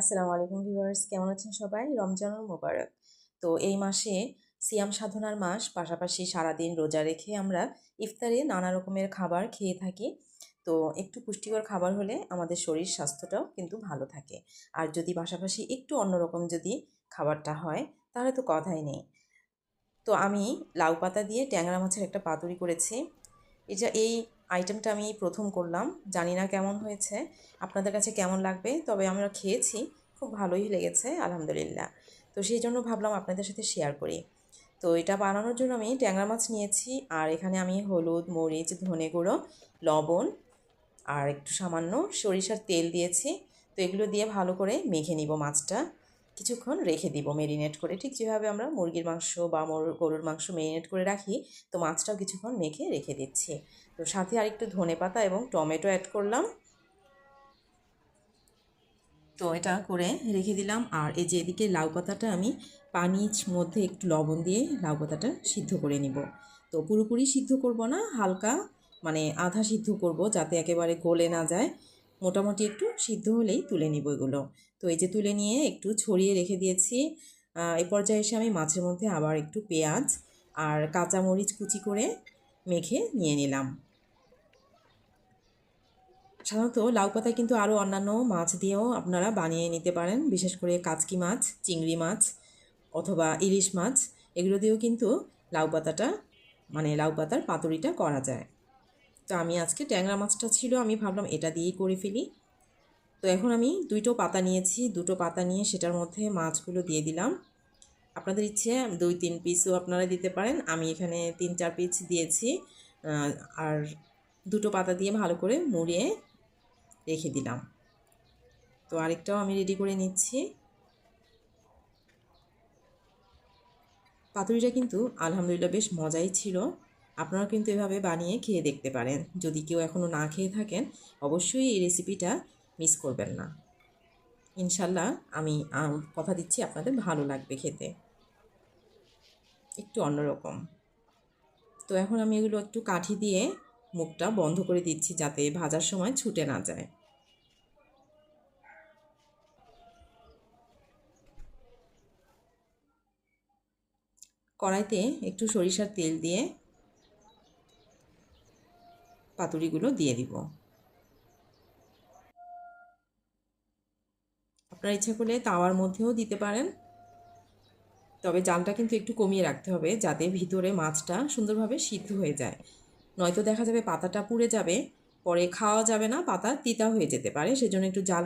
আসসালামু আলাইকুম ভিউয়ার্স, কেমন আছেন সবাই? রমজানুল মোবারক। তো এই মাসে সিয়াম সাধনার মাস, পাশাপাশি সারাদিন রোজা রেখে আমরা ইফতারে নানা রকমের খাবার খেয়ে থাকি। তো একটু পুষ্টিকর খাবার হলে আমাদের শরীর স্বাস্থ্যটাও কিন্তু ভালো থাকে। আর যদি পাশাপাশি একটু অন্যরকম যদি খাবারটা হয় তাহলে তো কথাই নেই। তো আমি লাউ পাতা দিয়ে ট্যাংরা মাছের একটা পাতুরি করেছি। এই আইটেমটা আমি প্রথম করলাম, জানি না কেমন হয়েছে, আপনাদের কাছে কেমন লাগবে। তবে আমরা খেয়েছি, খুব ভালোই লেগেছে আলহামদুলিল্লাহ। তো সেই জন্য ভাবলাম আপনাদের সাথে শেয়ার করি। তো এটা বানানোর জন্য আমি ট্যাংরা মাছ নিয়েছি, আর এখানে আমি হলুদ, মরিচ, ধনে গুঁড়ো, লবণ আর একটু সামান্য সরিষার তেল দিয়েছি। তো এগুলো দিয়ে ভালো করে মেখে নিব মাছটা, কিছুক্ষণ রেখে দিব ম্যারিনেট করে, ঠিক যেভাবে আমরা মুরগির মাংস বা গরুর মাংস ম্যারিনেট করে রাখি। তো মাছটাও কিছুক্ষণ মেখে রেখে দিচ্ছি। তো সাথে আরেকটু ধনেপাতা এবং টমেটো অ্যাড করলাম। তো এটা করে রেখে দিলাম। আর এই যে এদিকে লাউ পাতাটা আমি পানির মধ্যে একটু লবণ দিয়ে লাউ পাতাটা সিদ্ধ করে নিব। তো পুরোপুরি সিদ্ধ করব না, হালকা মানে আধা সিদ্ধ করব, যাতে একেবারে গলে না যায়। মোটামুটি একটু সিদ্ধ হলেই তুলে নিব এগুলো। তো এই যে তুলে নিয়ে একটু ছড়িয়ে রেখে দিয়েছি। এই পর্যায়ে এসে আমি মাছের মধ্যে আবার একটু পেঁয়াজ আর কাঁচামরিচ কুচি করে মেখে নিয়ে নিলাম। সাধারণত লাউ পাতায় কিন্তু আরও অন্যান্য মাছ দিয়েও আপনারা বানিয়ে নিতে পারেন, বিশেষ করে কাচকি মাছ, চিংড়ি মাছ অথবা ইলিশ মাছ, এগুলো দিয়েও কিন্তু লাউ পাতাটা মানে লাউ পাতার পাতুরিটা করা যায়। তো আমি আজকে ট্যাংরা মাছটা ছিল, আমি ভাবলাম এটা দিয়েই করে ফেলি। তো এখন আমি দুটো পাতা নিয়েছি, দুটো পাতা নিয়ে সেটার মধ্যে মাছগুলো দিয়ে দিলাম। আপনাদের ইচ্ছে 2-3 পিসও আপনারা দিতে পারেন, আমি এখানে 3-4 পিস দিয়েছি। আর দুটো পাতা দিয়ে ভালো করে মুড়িয়ে রেখে দিলাম। তো আরেকটাও আমি রেডি করে নিচ্ছি। পাতুরিটা কিন্তু আলহামদুলিল্লাহ বেশ মজাই ছিল। আপনারা কিন্তু এভাবে বানিয়ে খেয়ে দেখতে পারেন। যদি কেউ এখনও না খেয়ে থাকেন, অবশ্যই এই রেসিপিটা মিস করবেন না। ইনশাল্লাহ আমি কথা দিচ্ছি আপনাদের ভালো লাগবে খেতে, একটু অন্যরকম। তো এখন আমি এগুলো একটু কাঠি দিয়ে মুখটা বন্ধ করে দিচ্ছি, যাতে ভাজার সময় ছুটে না যায়। কড়াইতে একটু সরিষার তেল দিয়ে পাতুরিগুলো দিয়ে দিব। আপনার ইচ্ছা করলে তাওয়ার মধ্যেও দিতে পারেন, তবে জালটা কিন্তু একটু কমিয়ে রাখতে হবে, যাতে ভিতরে মাছটা সুন্দরভাবে সিদ্ধ হয়ে যায়। নয়তো দেখা যাবে পাতাটা পুড়ে যাবে, পরে খাওয়া যাবে না, পাতা তিতা হয়ে যেতে পারে। সেজন্য একটু জাল